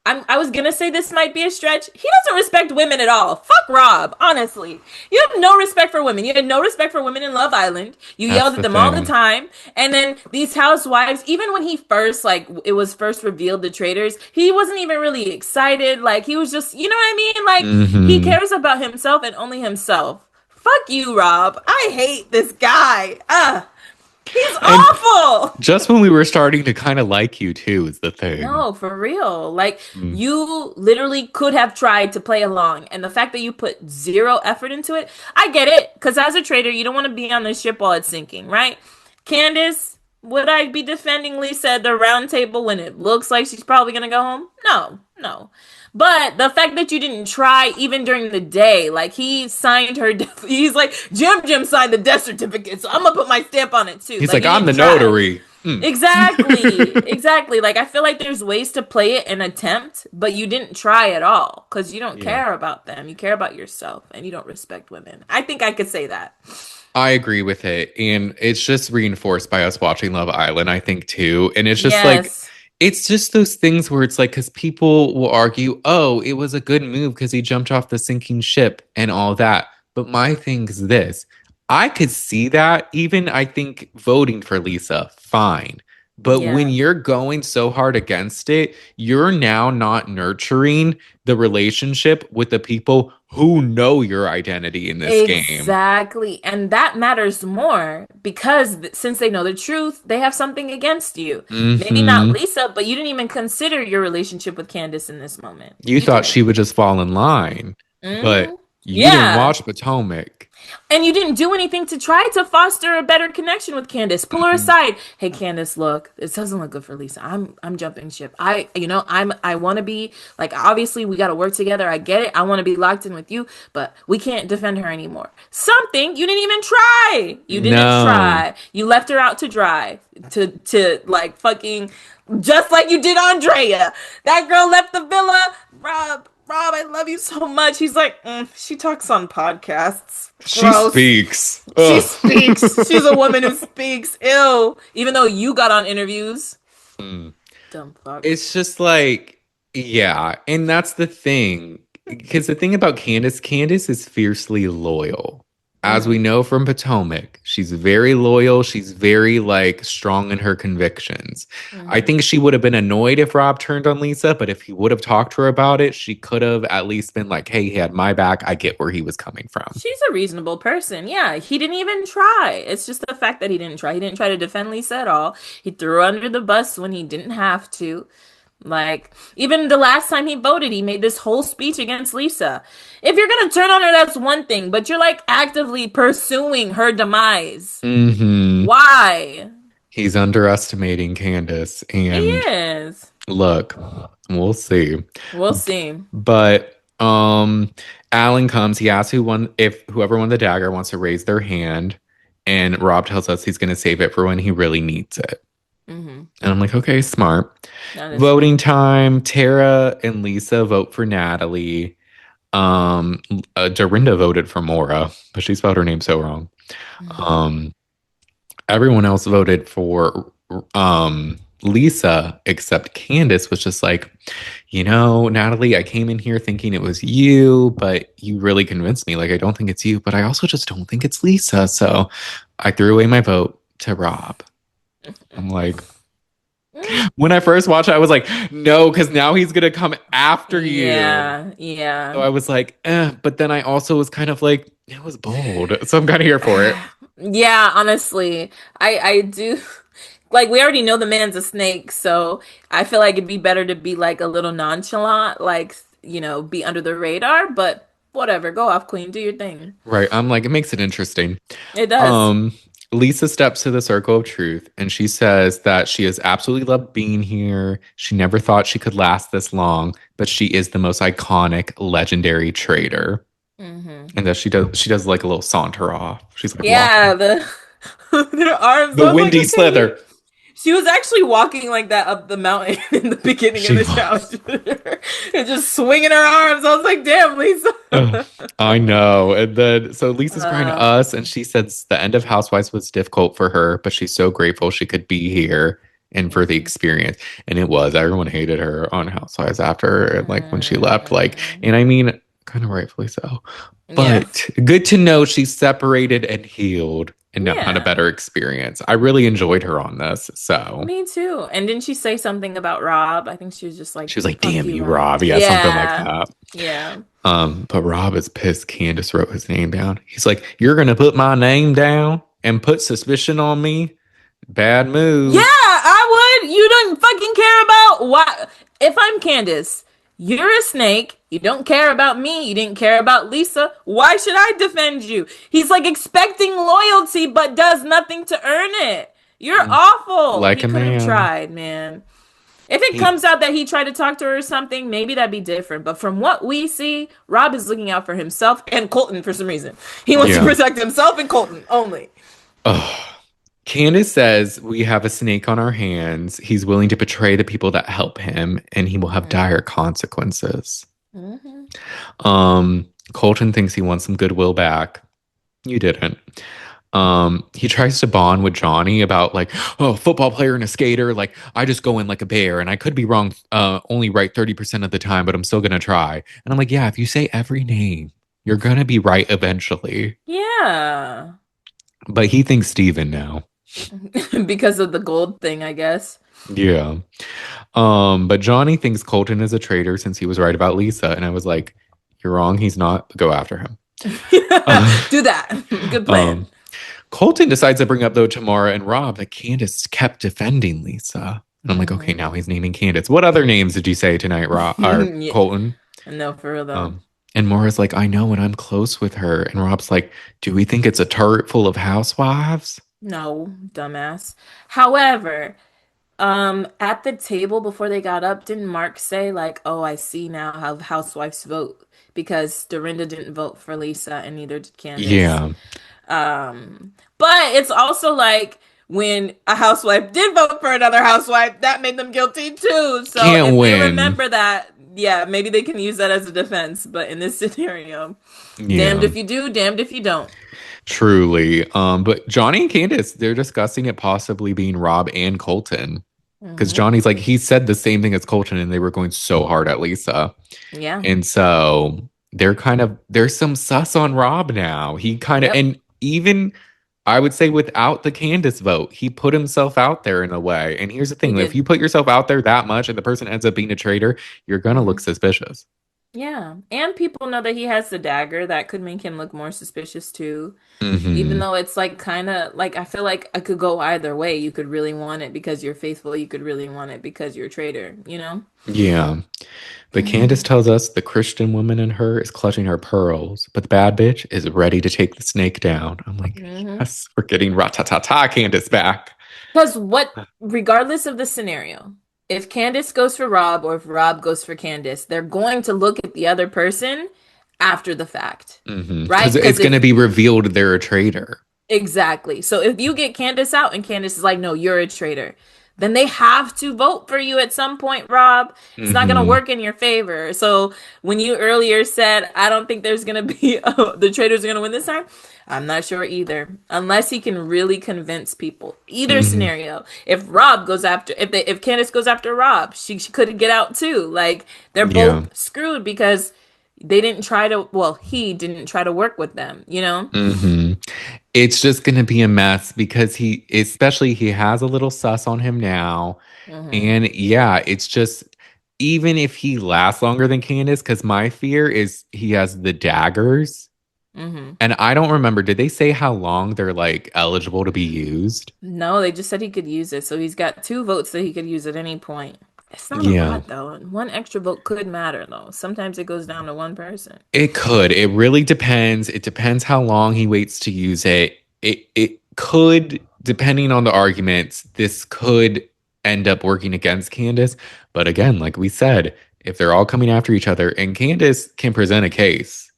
I was gonna say this might be a stretch. He doesn't respect women at all. Fuck Rob, honestly. You have no respect for women. You had no respect for women in Love Island. You That's yelled at the them all the thing. time. And then these housewives, even when he first, like, it was first revealed the traitors, he wasn't even really excited. Like, he was just, you know what I mean? Like, he Hmm. cares about himself and only himself. Fuck you, Rob. I hate this guy. He's And awful. just when we were starting to kind of like you too, is the thing. No, for real. Like, Mm. you literally could have tried to play along. And the fact that you put zero effort into it, I get it. Because as a trader, you don't want to be on the ship while it's sinking, right? Candace, would I be defending Lisa at the round table when it looks like she's probably going to go home? No, no. But the fact that you didn't try even during the day, like he signed her, he's like, Jim signed the death certificate, so I'm going to put my stamp on it too. He's Like, like, you I'm didn't the try. notary. Mm. Exactly. Exactly. Like I feel like there's ways to play it and attempt, but you didn't try at all because you don't Yeah. care about them. You care about yourself and you don't respect women. I think I could say that. I agree with it. And it's just reinforced by us watching Love Island, I think, too. And it's just like, Yes. it's just those things where it's like, because people will argue, oh, it was a good move because he jumped off the sinking ship and all that. But my thing is this, I could see that even, I think, voting for Lisa, fine. But when Yeah. you're going so hard against it, you're now not nurturing the relationship with the people who know your identity in this game. Exactly. And that matters more because since they know the truth, they have something against you. Maybe not Hmm. Lisa, but you didn't even consider your relationship with Candace in this moment. You You thought didn't. she would just fall in line, but Hmm. you didn't Yeah. watch Potomac. And you didn't do anything to try to foster a better connection with Candace. Pull her Mhm. aside. Hey Candace, look, this doesn't look good for Lisa. I'm jumping ship. I want to be like obviously we got to work together. I get it. I want to be locked in with you, but we can't defend her anymore. Something you didn't even try. You didn't No. try. You left her out to dry. To like fucking just like you did Andrea. That girl left the villa. Rob, I love you so much. He's like, she talks on podcasts. She Gross. speaks. She Ugh. speaks. She's a woman who speaks. Ew. Even though you got on interviews. Mm. Dumb fuck. It's just like Yeah, and that's the thing. Because the thing about Candace is fiercely loyal. As we Hmm. know from Potomac, she's very loyal. She's very like strong in her convictions. I Hmm. think she would have been annoyed if Rob turned on Lisa, but if he would have talked to her about it, she could have at least been like, hey, he had my back. I get where he was coming from. She's a reasonable person. Yeah, he didn't even try. It's just the fact that he didn't try. He didn't try to defend Lisa at all. He threw her under the bus when he didn't have to. Like, even the last time he voted, he made this whole speech against Lisa. If you're gonna turn on her, that's one thing, but you're like actively pursuing her demise. Hmm. Why? He's underestimating Candace. He And is. look, we'll see. We'll see. But Alan comes, he asks who won if whoever won the dagger wants to raise their hand, and Rob tells us he's gonna save it for when he really needs it. Hmm. And I'm like, okay, smart. That is Voting smart. time, Tara and Lisa vote for Natalie. Dorinda voted for Maura, but she spelled her name so wrong. Um, Everyone else voted for Lisa except Candace was just like, Natalie, I came in here thinking it was you, but you really convinced me. Like, I don't think it's you, but I also just don't think it's Lisa. So I threw away my vote to Rob. I'm like, when I first watched it, I was like, no, because now he's gonna come after you. Yeah, So yeah. I was like, but then I also was kind of like, it was bold. So I'm kind of here for it. Yeah, honestly, I do like we already know the man's a snake, so I feel like it'd be better to be like a little nonchalant, like, be under the radar, but whatever, go off, queen, do your thing. Right. I'm like, it makes it interesting. It does. Um, Lisa steps to the circle of truth and she says that she has absolutely loved being here. She never thought she could last this long, but she is the most iconic, legendary traitor. Hmm. And that she does like a little saunter off. She's like Yeah, walking. the their arms. The I was like, windy okay. slither. She was actually walking like that up the mountain in the beginning of She the was. challenge, and just swinging her arms. I was like, damn, Ugh, Lisa. I know. And then so Lisa's crying to Uh, us and she says the end of Housewives was difficult for her, but she's so grateful she could be here and for the mhm. experience. And it was. Everyone hated her on Housewives after like when she left. Like, Mm, and I mean, kind of rightfully so. yeah. But good to know she's separated and healed and now had a Yeah. better experience. I really enjoyed her on this. So Me too. And didn't she say something about Rob? I think she was just like, she was like, fuck damn you, you, Rob. Rob. Yeah, something like Yeah. that. Yeah. But Rob is pissed Candace wrote his name down. He's like, you're gonna put my name down and put suspicion on me? Bad Yeah, move. I would. You don't fucking care about what. If I'm Candace, you're a snake. You don't care about me. You didn't care about Lisa. Why should I defend you? He's like expecting loyalty, but does nothing to earn it. You're awful. Like He a could have man. tried, man. If it He comes out that he tried to talk to her or something, maybe that'd be different. But from what we see, Rob is looking out for himself and Colton for some reason. He wants to yeah. protect himself and Colton only. Oh. Candace says we have a snake on our hands. He's willing to betray the people that help him, and he will have Hmm. dire consequences. Hmm. Colton thinks he wants some goodwill back. You didn't. He tries to bond with Johnny about like, oh, football player and a skater. Like, I just go in like a bear, and I could be wrong, only right 30% of the time, but I'm still gonna try. And I'm like, yeah, if you say every name, you're gonna be right eventually. Yeah. But he thinks Steven now. Because of the gold thing, I guess. Yeah. But Johnny thinks Colton is a traitor since he was right about Lisa, and I was like, you're wrong. He's not. Go after him. Do that. Good plan. Um, Colton decides to bring up though Tamara and Rob that Candace kept defending Lisa. And I'm like, okay, Hmm. now he's naming Candace. What other names did you say tonight, Rob or Yeah. Colton? No, for real though. Um, and Maura's like, I know, and I'm close with her. And Rob's like, do we think it's a turret full of housewives? No, dumbass. However, at the table before they got up, didn't Mark say like, "Oh, I see now how housewives vote because Dorinda didn't vote for Lisa and neither did Candace." Yeah, But it's also like when a housewife did vote for another housewife, that made them guilty too. So can't if they win. remember that, yeah, maybe they can use that as a defense. But in this scenario, damned Yeah, if you do, damned if you don't. truly. But Johnny and Candace, they're discussing it possibly being Rob and Colton. Because Hmm. Johnny's like, he said the same thing as Colton, and they were going so hard at Lisa. Yeah. And so there's some sus on Rob now. He kind of, Yep. and even I would say without the Candace vote, he put himself out there in a way. And here's the He thing, if did. you put yourself out there that much and the person ends up being a traitor, you're gonna look Hmm. suspicious. Yeah. And people know that he has the dagger. That could make him look more suspicious too. Even Hmm. though it's like kind of like I feel like I could go either way. You could really want it because you're faithful. You could really want it because you're a traitor, you know? Yeah. But Candace tells us the Christian woman in her is clutching her pearls, but the bad bitch is ready to take the snake down. I'm like, Hmm. yes, we're getting ratatata Candace back. Because regardless of the scenario, if Candace goes for Rob or if Rob goes for Candace, they're going to look at the other person after the fact, right? Because Because it's going to if be revealed they're a traitor. exactly. So if you get Candace out and Candace is like, no, you're a traitor, then they have to vote for you at some point, Rob. It's not going to Hmm. work in your favor. So when you earlier said, I don't think there's going to be, the traitors are going to win this time, I'm not sure either. Unless he can really convince people. Either Hmm. scenario. If Rob goes after, if Candace goes after Rob, she could get out too. Like they're Yeah. both screwed because they didn't try to, well, he didn't try to work with them, you know? Hmm. It's just going to be a mess because especially he has a little sus on him now. Hmm. And yeah, it's just, even if he lasts longer than Candace, because my fear is he has the daggers. Hmm. And I don't remember, did they say how long they're like eligible to be used? No, they just said he could use it. So he's got two votes that he could use at any point. It's not a Yeah. lot though. And one extra vote could matter though. Sometimes it goes down to one person. It could. It really depends. It depends how long he waits to use it. It could, depending on the arguments, this could end up working against Candace. But again, like we said, if they're all coming after each other and Candace can present a case,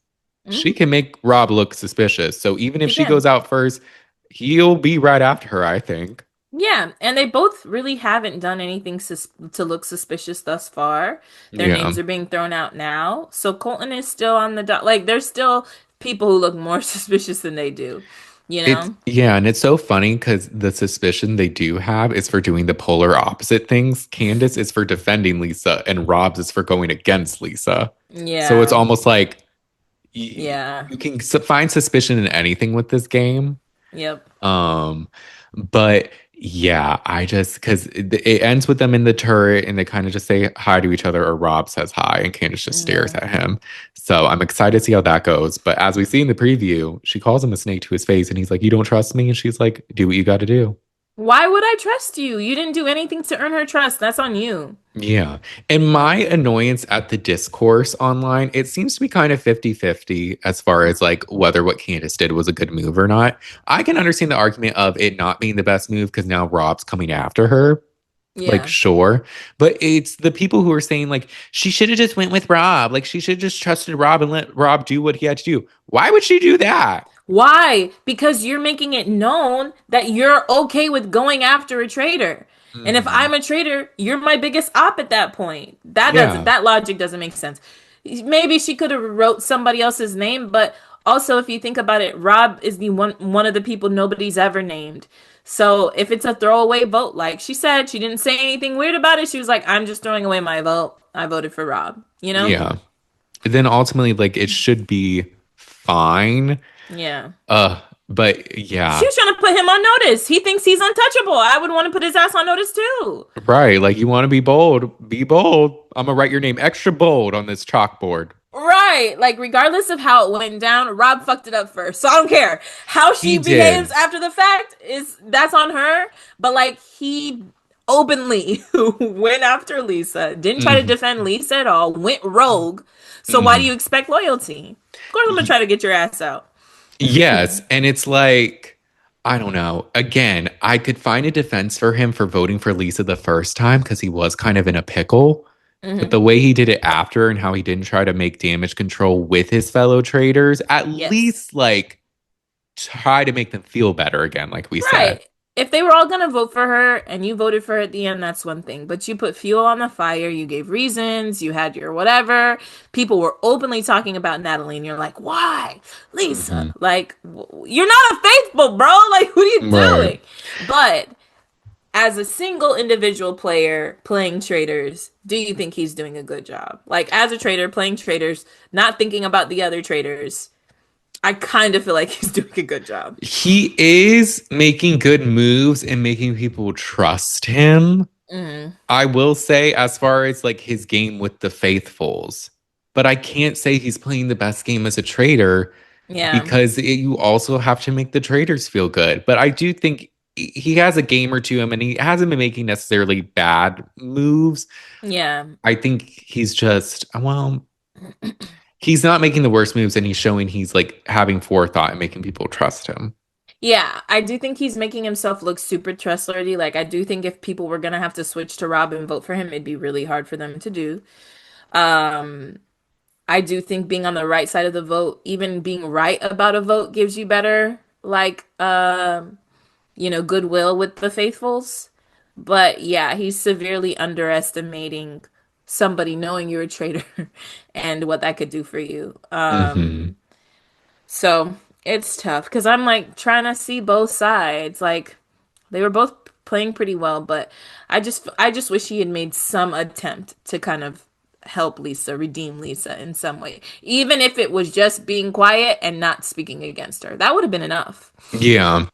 she Hmm. can make Rob look suspicious. So even if She she goes can. out first, he'll be right after her, I think. Yeah, and they both really haven't done anything to look suspicious thus far. Their Yeah. names are being thrown out now. So Colton is still on the dot. Like, there's still people who look more suspicious than they do, you It's know? yeah, and it's so funny because the suspicion they do have is for doing the polar opposite things. Candace is for defending Lisa, and Rob's is for going against Lisa. So it's Yeah. almost like Yeah. you can find suspicion in anything with this game. Yep. Um, but yeah, I just because it ends with them in the turret and they kind of just say hi to each other, or Rob says hi, and Candace just stares Yeah. at him. So I'm excited to see how that goes. But as we see in the preview, she calls him a snake to his face, and he's like, "You don't trust me?" And she's like, "Do what you got to do." Why would I trust you? You didn't do anything to earn her trust. That's on you. Yeah. And my annoyance at the discourse online, it seems to be kind of 50-50 as far as like whether what Candace did was a good move or not. I can understand the argument of it not being the best move because now Rob's coming after her. Like, Yeah. sure. But it's the people who are saying, like, she should have just went with Rob. Like, she should have just trusted Rob and let Rob do what he had to do. Why would she do that? Why? Because you're making it known that you're okay with going after a traitor. And if Hmm. I'm a traitor, you're my biggest op at that point. Yeah. That logic doesn't make sense. Maybe she could have wrote somebody else's name, but also if you think about it, Rob is the one of the people nobody's ever named. So if it's a throwaway vote, like she said, she didn't say anything weird about it. She was like, I'm just throwing away my vote. I voted for Rob, you know? Yeah. Then ultimately, like, it should be fine. Yeah. Uh, but She yeah. was trying to put him on notice. He thinks he's untouchable. I would want to put his ass on notice too. Right. Like, you want to be bold, be bold. I'm gonna write your name extra bold on this chalkboard. Right. Like, regardless of how it went down, Rob fucked it up first. So I don't care. How He she behaves did. after the fact that's on her. But like he openly went after Lisa, didn't try to Mhm. defend Lisa at all, went rogue. So why do Mhm. you expect loyalty? Of course I'm gonna try to get your ass out. Yes, and it's like, I don't know. Again, I could find a defense for him for voting for Lisa the first time because he was kind of in a pickle. But Hmm. the way he did it after and how he didn't try to make damage control with his fellow traders, at Yes. least like try to make them feel better again, like we said. Right. If they were all gonna vote for her and you voted for her at the end, that's one thing. But you put fuel on the fire, you gave reasons, you had your whatever. People were openly talking about Natalie, and you're like, why? Lisa, Hmm. like, you're not a faithful, bro. Like, what are you Right. doing? But as a single individual player playing Traitors, do you think he's doing a good job? Like as a traitor playing Traitors, not thinking about the other traitors, I kind of feel like he's doing a good job. He is making good moves and making people trust him. Mm, I will say, as far as like his game with the faithfuls, but I can't say he's playing the best game as a traitor yeah, because you also have to make the traders feel good. But I do think he has a game or two him, and he hasn't been making necessarily bad moves. yeah, I think he's just, well, he's not making the worst moves, and he's showing he's like having forethought and making people trust him. yeah. I do think he's making himself look super trustworthy. Like I do think if people were gonna have to switch to Rob and vote for him, it'd be really hard for them to do. Um, I do think being on the right side of the vote, even being right about a vote, gives you better goodwill with the faithfuls. But yeah, he's severely underestimating somebody knowing you're a traitor and what that could do for you. Hmm. So it's tough because I'm like trying to see both sides. Like they were both playing pretty well, but I just wish he had made some attempt to kind of help Lisa, redeem Lisa in some way. Even if it was just being quiet and not speaking against her. That would have been enough. Yeah.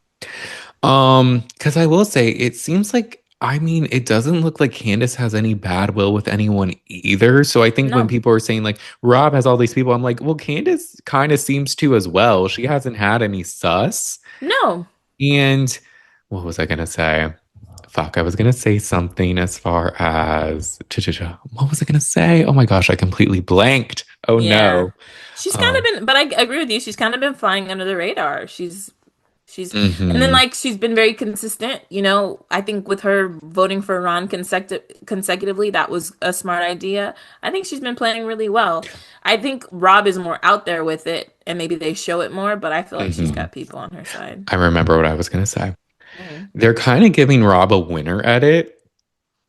Because I will say it seems like I mean, it doesn't look like Candace has any bad will with anyone either. So I think when No. people are saying like Rob has all these people, I'm like, well, Candace kind of seems to as well. She hasn't had any sus. No. And what was I gonna say? Fuck, I was gonna say something as far as what was I gonna say? Oh my gosh, I completely blanked. Oh Yeah. no. She's kind of Um, been, but I agree with you. She's kind of been flying under the radar. She's, and then mhm. like she's been very consistent. I think with her voting for Ron consecutively, that was a smart idea. I think she's been playing really well. I think Rob is more out there with it, and maybe they show it more, but I feel like she's Mhm. got people on her side. I remember what I was gonna say. Mm. They're kind of giving Rob a winner edit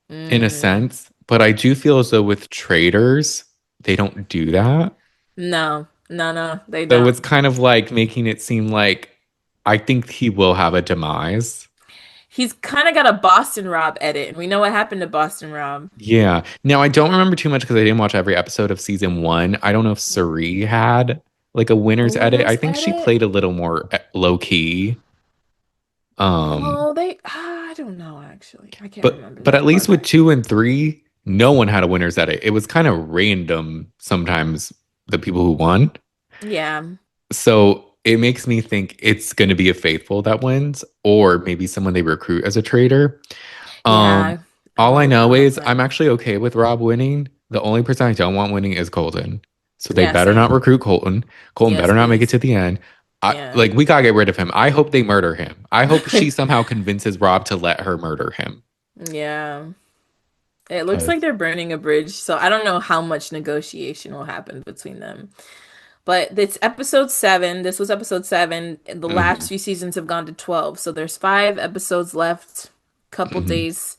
in a Mm. sense, but I do feel as though with traders, they don't do that. No, no, no, they So it's don't. kind of like making it seem like I think he will have a demise. He's kind of got a Boston Rob edit, and we know what happened to Boston Rob. Yeah. Now I don't remember too much because I didn't watch every episode of season one. I don't know if Suri had like a A winner's edit. I winner's think she edit? played a little more low key. Um, No, I don't know actually. I can't remember but at that least part. with two and three, no one had a winner's edit. It was kind of random sometimes the people who won. Yeah. So it makes me think it's going to be a faithful that wins, or maybe someone they recruit as a traitor. Um, Yeah, all I I know hope is I'm not. actually okay with Rob winning. The only person I don't want winning is Colton. So they Yeah, better not same. recruit Colton. Colton Yes, better not make it please. to the end. Yeah. Like we gotta get rid of him. I hope they murder him. I hope she somehow convinces Rob to let her murder him. Yeah. It looks like Because they're burning a bridge, so I don't know how much negotiation will happen between them. But it's episode 7. This was episode 7. The last hmm few seasons have gone to 12. So there's 5 episodes left. Couple hmm days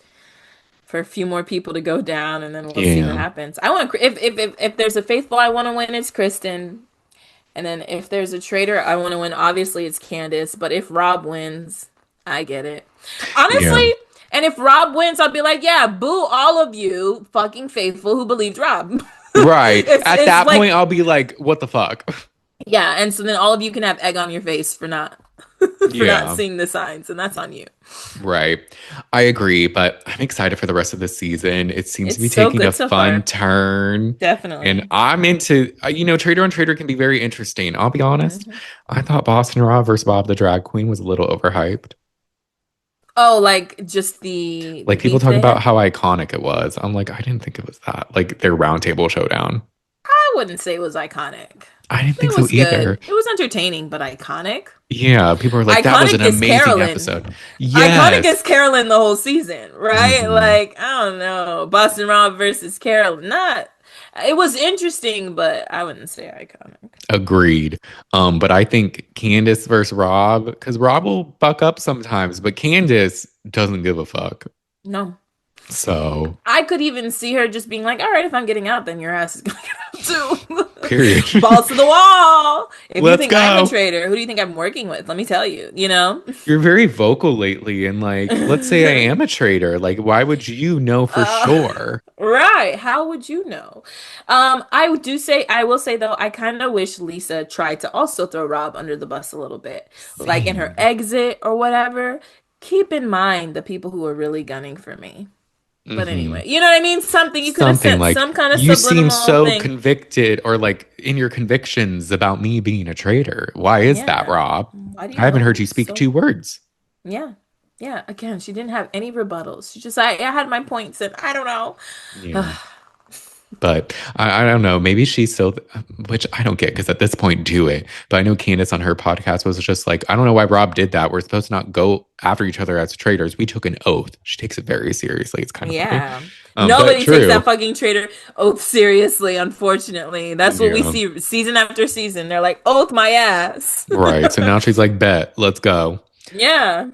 for a few more people to go down, and then we'll see what Yeah. happens. I want if there's a faithful I want to win, it's Kristen. And then if there's a traitor I want to win, obviously it's Candace. But if Rob wins, I get it. Yeah. Honestly, and if Rob wins, I'll be like, yeah, boo all of you fucking faithful who believed Rob. Right. At It's that point, like, I'll be like, what the fuck? yeah, and so then all of you can have egg on your face for not for not Yeah. seeing the signs, and that's on you. Right. I agree, but I'm excited for the rest of the season. It seems to It's be so taking a good so fun far. turn. And Definitely. I'm into, Trader on Trader can be very interesting. I'll be honest. Mhm. I thought Boston Rob versus Bob the Drag Queen was a little overhyped. Oh, like just the Like people beef talk they about had? how iconic it was. I'm like, I didn't think it was that. Like their roundtable showdown. I wouldn't say it was iconic. I didn't think It so was either. good. It was entertaining, but iconic. Yeah, people are like, that was an Iconic is amazing Carolyn. episode. Iconic Yes. is Carolyn the whole season, right? hmm Like, I don't know. Boston Rob versus Carolyn. Not it was interesting, but I wouldn't say iconic. Agreed. But I think Candace versus Rob, because Rob will buck up sometimes, but Candace doesn't give a fuck. No. So, I could even see her just being like, all right, if I'm getting out, then your ass is gonna get out too. period. Balls to the wall. If you Let's think I'm a go. traitor, who do you think I'm working with? Let me tell you, you know? You're very vocal lately. And like, let's say I am a traitor. Like, why would you know for Uh, sure? right. How would you know? I will say though, I kind of wish Lisa tried to also throw Rob under the bus a little bit. Like in her Same. exit or whatever. Keep in mind the people who are really gunning for me. But Hmm. anyway, you know what I mean? Something you could have Something sent like some kind of you seem subliminal so thing. convicted or like in your convictions about me being a traitor. Why is that, Yeah. Rob? Why do you I haven't heard know you speak so? two words. Yeah. Yeah. Again, she didn't have any rebuttals. She just, I had my points and I don't know. Yeah. But I don't know. Maybe she's still, which I don't get because at this point, do it. But I know Candace on her podcast was just like, I don't know why Rob did that. We're supposed to not go after each other as traitors. We took an oath. She takes it very seriously. It's kind of funny. Yeah. But Nobody takes that true. fucking traitor oath seriously, unfortunately. That's what we Yeah. see season after season. They're like, oath my ass. Right. So now she's like, bet, let's go. Yeah.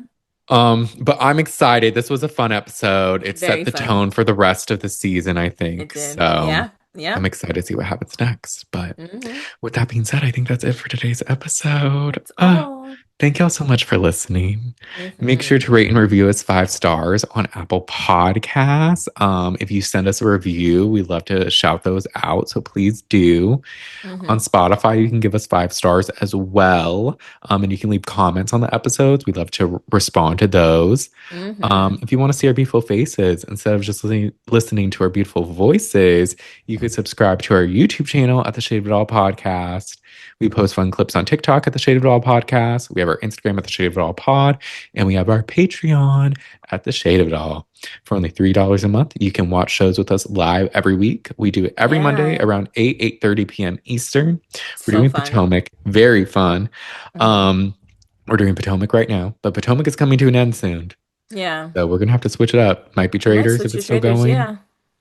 But I'm excited. This was a fun episode. It set Very the fun. tone for the rest of the season, I It think. did. So Yeah. Yeah. I'm excited to see what happens next. But Hmm. with that being said, I think that's it for today's episode. That's all. Thank y'all so much for listening. Make sure Hmm. to rate and review us 5 stars on Apple Podcasts. If you send us a review, we love to shout those out. So please do. On Hmm. Spotify, you can give us 5 stars as well. And you can leave comments on the episodes. We'd love to respond to those. Hmm. If you want to see our beautiful faces instead of just listening to our beautiful voices, you could subscribe to our YouTube channel at the Shade of It All Podcast. We post fun clips on TikTok at the Shade of It All Podcast. We have our Instagram at the Shade of It All Pod, and we have our Patreon at the Shade of It All. For only $3 a month, you can watch shows with us live every week. We do it every Monday Yeah. around 8:30 p.m. Eastern. We're So doing fun. Potomac, very fun. Hmm. Um, we're doing Potomac right now, but Potomac is coming to an end soon. Yeah. So we're gonna have to switch it up. Might be We might Traders if switch it's your still traders, going. yeah.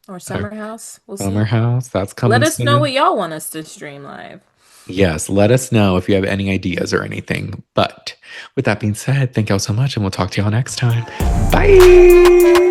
Or Or Summer House. We'll Summer see. House, that's Let coming us know what soon. y'all want us to stream live. Yes, let us know if you have any ideas or anything. But with that being said, thank y'all so much, and we'll talk to y'all next time. Bye.